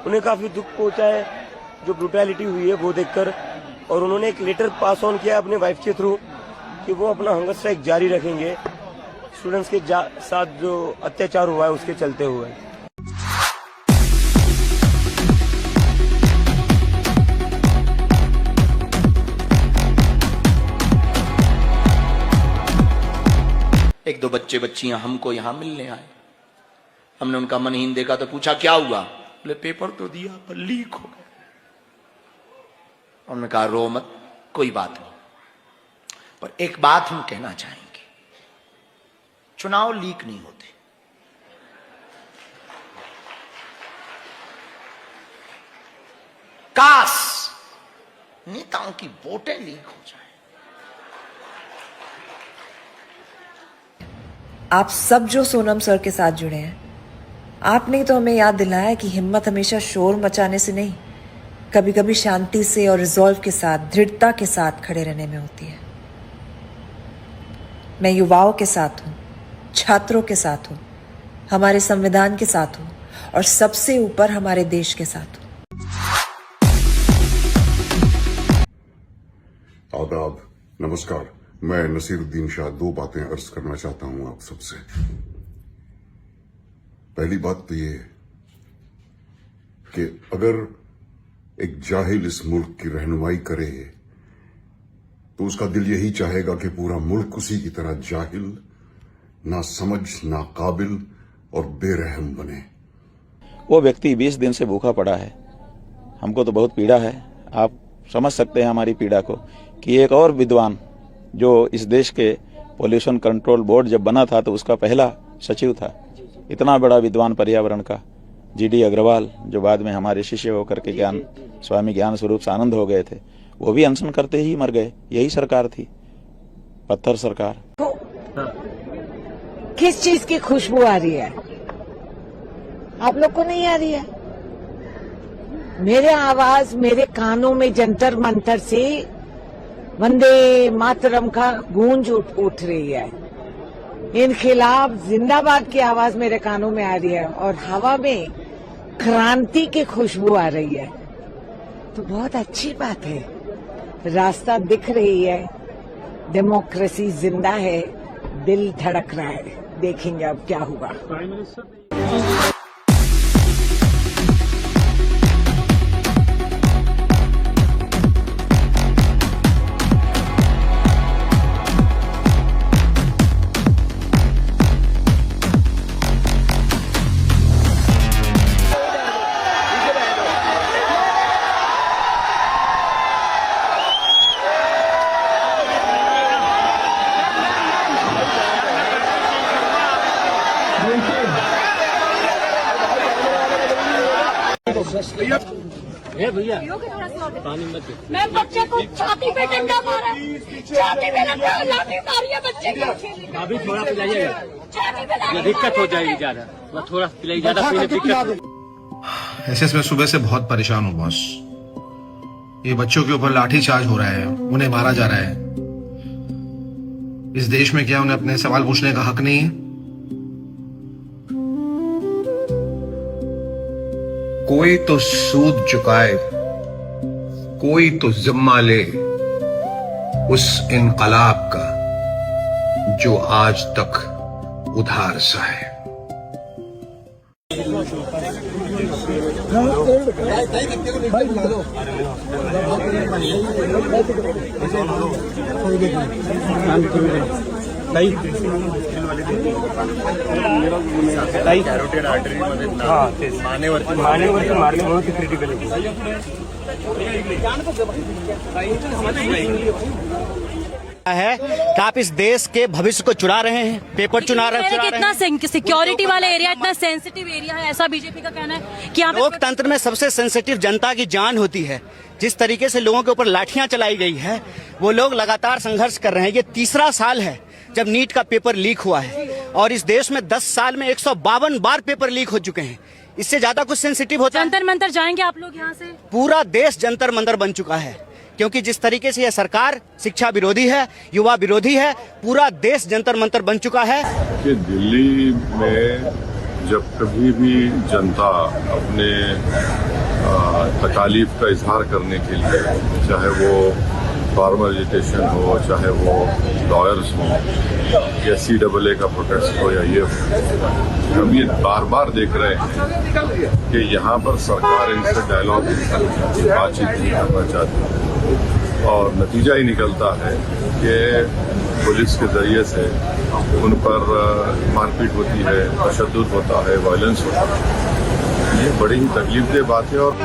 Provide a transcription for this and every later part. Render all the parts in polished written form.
उन्हें काफी दुख पहुंचा है जो ब्रूटैलिटी हुई है वो देखकर, और उन्होंने एक लेटर पास ऑन किया अपने वाइफ के थ्रू कि वो अपना हंगर स्ट्राइक जारी रखेंगे स्टूडेंट्स के साथ जो अत्याचार हुआ है उसके चलते हुए। एक दो बच्चे बच्चियां हमको यहां मिलने आए। हमने उनका मनहीन देखा तो पूछा क्या हुआ? बोले पेपर तो दिया पर लीक हो गया। उन्होंने कहा रो मत, कोई बात नहीं, पर एक बात हम कहना चाहेंगे, चुनाव लीक नहीं होते। काश नेताओं की वोटें लीक हो जाए। आप सब जो सोनम सर के साथ जुड़े हैं, आपने तो हमें याद दिलाया कि हिम्मत हमेशा शोर मचाने से नहीं, कभी कभी शांति से और रिजॉल्व के साथ, दृढ़ता के साथ खड़े रहने में होती है। मैं युवाओं के साथ हूं, छात्रों के साथ हूं, हमारे संविधान के साथ हूं और सबसे ऊपर हमारे देश के साथ हूं। आदाब, नमस्कार। मैं नसीरुद्दीन शाह दो बातें अर्ज करना चाहता हूं आप सबसे। पहली बात तो ये कि अगर एक जाहिल इस मुल्क की रहनुमाई करे तो उसका दिल यही चाहेगा कि पूरा मुल्क उसी की तरह जाहिल, ना समझ, ना काबिल और बेरहम बने। वो व्यक्ति 20 दिन से भूखा पड़ा है। हमको तो बहुत पीड़ा है। आप समझ सकते हैं हमारी पीड़ा को कि एक और विद्वान जो इस देश के पोल्यूशन कंट्रोल बोर्ड जब बना था तो उसका पहला सचिव था, इतना बड़ा विद्वान पर्यावरण का GD अग्रवाल, जो बाद में हमारे शिष्य होकर के स्वामी ज्ञान स्वरूप सानंद हो गए थे, वो भी अनशन करते ही मर गए। यही सरकार थी, पत्थर सरकार। किस चीज की खुशबू आ रही है? आप लोग को नहीं आ रही है? मेरे आवाज मेरे कानों में जंतर मंतर से वंदे मातरम का गूंज उठ रही है। इनखिलाफ जिंदाबाद की आवाज मेरे कानों में आ रही है और हवा में क्रांति की खुशबू आ रही है। तो बहुत अच्छी बात है, रास्ता दिख रही है, डेमोक्रेसी जिंदा है, दिल धड़क रहा है। देखेंगे अब क्या हुआ। भैया मैं बच्चे को छाती पे डंडा मारा, छाती पे लाठी मारी है बच्चे को। अभी थोड़ा पिलाइएगा, छाती पे दिक्कत हो जाएगी ज्यादा, थोड़ा पिलाई, ज्यादा पीने दिक्कत। ऐसे मैं सुबह से बहुत परेशान हूँ बॉस। ये बच्चों के ऊपर लाठी चार्ज हो रहा है, उन्हें मारा जा रहा है। इस देश में क्या उन्हें अपने सवाल पूछने का हक नहीं है? कोई तो सूद चुकाए, कोई तो जिम्मा ले उस इनकलाब का जो आज तक उधार सा है। है कि आप इस देश के भविष्य को चुरा रहे हैं, पेपर चुरा रहे हैं। कितना सिक्योरिटी वाला एरिया, इतना सेंसिटिव एरिया है, ऐसा बीजेपी का कहना है कि लोकतंत्र में सबसे सेंसिटिव जनता की जान होती है। जिस तरीके से लोगों के ऊपर लाठियां चलाई गई है, वो लोग लगातार संघर्ष कर रहे हैं। ये तीसरा साल है जब नीट का पेपर लीक हुआ है और इस देश में 10 साल में 152 बार पेपर लीक हो चुके हैं। इससे ज्यादा कुछ सेंसिटिव होता है? जंतर मंतर जाएंगे आप लोग यहाँ से? पूरा देश जंतर मंतर बन चुका है। क्योंकि जिस तरीके से यह सरकार शिक्षा विरोधी है, युवा विरोधी है, पूरा देश जंतर मंतर बन चुका है। कि दिल्ली में जब कभी भी जनता अपने तकालीफ का इजहार करने के लिए, चाहे वो फार्मर एजिटेशन हो, चाहे वो लॉयर्स हो, या CAA का प्रोटेस्ट हो, या ये हो, हम ये बार बार देख रहे हैं कि यहाँ पर सरकार इनसे डायलॉग बातचीत नहीं करना चाहती और नतीजा ही निकलता है कि पुलिस के जरिए से उन पर मारपीट होती है, तशद्दुद होता है, वायलेंस होता है। ये बड़ी ही तकलीफदेह बात है। और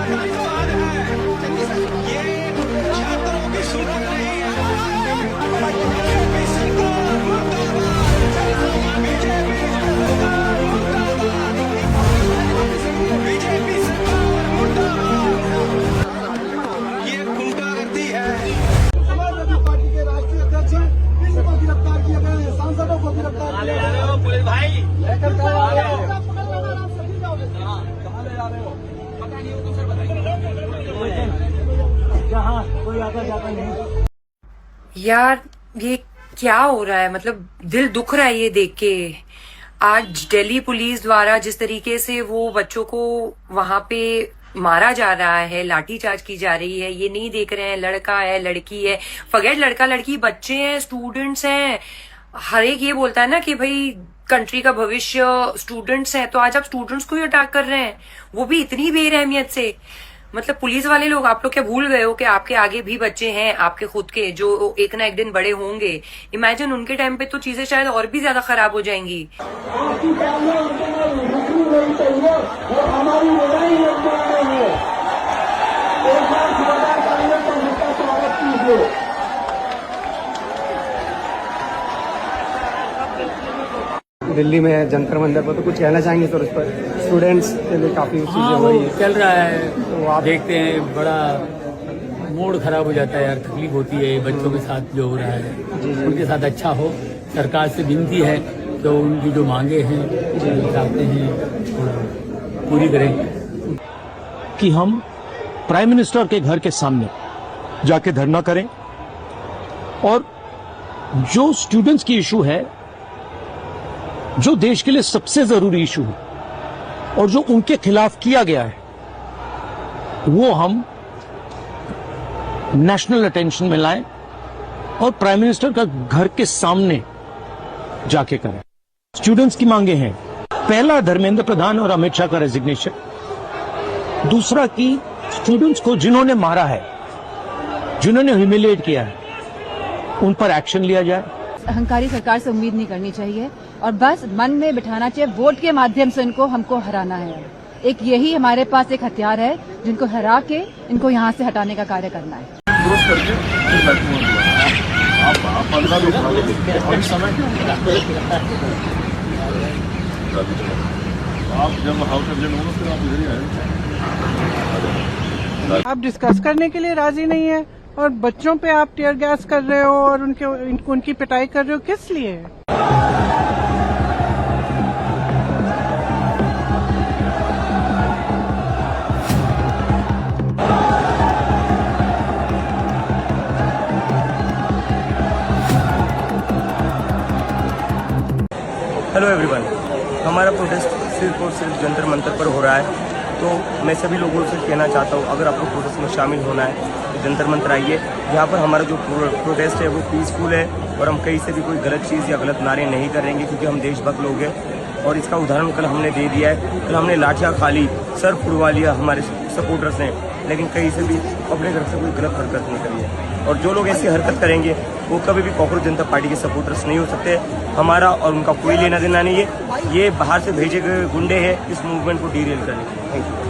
यार ये क्या हो रहा है, मतलब दिल दुख रहा है ये देख के। आज दिल्ली पुलिस द्वारा जिस तरीके से वो बच्चों को वहां पे मारा जा रहा है, लाठीचार्ज की जा रही है, ये नहीं देख रहे हैं लड़का है लड़की है, फॉरगेट लड़का लड़की, बच्चे हैं, स्टूडेंट्स हैं। हर एक ये बोलता है ना कि भाई कंट्री का भविष्य स्टूडेंट्स है, तो आज आप स्टूडेंट्स को ही अटैक कर रहे हैं, वो भी इतनी बेरहमियत से। मतलब पुलिस वाले लोग, आप लोग क्या भूल गए हो कि आपके आगे भी बच्चे हैं, आपके खुद के, जो एक ना एक दिन बड़े होंगे। इमेजिन उनके टाइम पे तो चीजें शायद और भी ज्यादा खराब हो जाएंगी। दिल्ली में जंतर मंतर पर तो कुछ कहना चाहेंगे सर उस पर? स्टूडेंट्स के लिए काफी चीजें हो रही है, चल रहा है, तो आप देखते हैं बड़ा मूड खराब हो जाता है यार, तकलीफ होती है बच्चों के साथ जो हो रहा है। उनके साथ अच्छा हो, सरकार से विनती है तो उनकी जो मांगे हैं चाहते हैं पूरी करें कि हम प्राइम मिनिस्टर के घर के सामने जाके धरना करें और जो स्टूडेंट्स की इशू है, जो देश के लिए सबसे जरूरी इशू है और जो उनके खिलाफ किया गया है, वो हम नेशनल अटेंशन में लाएं और प्राइम मिनिस्टर का घर के सामने जाके करें। स्टूडेंट्स की मांगे हैं, पहला धर्मेंद्र प्रधान और अमित शाह का रेजिग्नेशन, दूसरा कि स्टूडेंट्स को जिन्होंने मारा है, जिन्होंने ह्यूमिलिएट किया है, उन पर एक्शन लिया जाए। अहंकारी सरकार से उम्मीद नहीं करनी चाहिए और बस मन में बिठाना चाहिए, वोट के माध्यम से हमको हराना है। एक यही हमारे पास एक हथियार है जिनको हरा के इनको यहाँ से हटाने का कार्य करना है। आप डिस्कस करने के लिए राजी नहीं है और बच्चों पे आप टीयर गैस कर रहे हो और उनकी पिटाई कर रहे हो, किस लिए? हेलो एवरीवन, हमारा प्रोटेस्ट सिर्फ और सिर्फ जंतर मंतर पर हो रहा है, तो मैं सभी लोगों से कहना चाहता हूँ, अगर आपको प्रोटेस्ट में शामिल होना है तो जंतर मंतर आइए। यहाँ पर हमारा जो प्रोटेस्ट है वो पीसफुल है और हम कहीं से भी कोई गलत चीज़ या गलत नारे नहीं करेंगे, क्योंकि हम देशभक्त लोग हैं। और इसका उदाहरण कल हमने दे दिया है, कल हमने लाठियाँ खा ली, सर फुड़वा लिया हमारे सपोर्टर्स ने, लेकिन कहीं से भी अपने तरफ से कोई गलत हरकत नहीं करी है। और जो लोग ऐसी हरकत करेंगे वो कभी भी कॉकरोच जनता पार्टी के सपोर्टर्स नहीं हो सकते। हमारा और उनका कोई लेना देना नहीं है, ये बाहर से भेजे गए गुंडे हैं इस मूवमेंट को डीरेल करने के लिए। Thank you.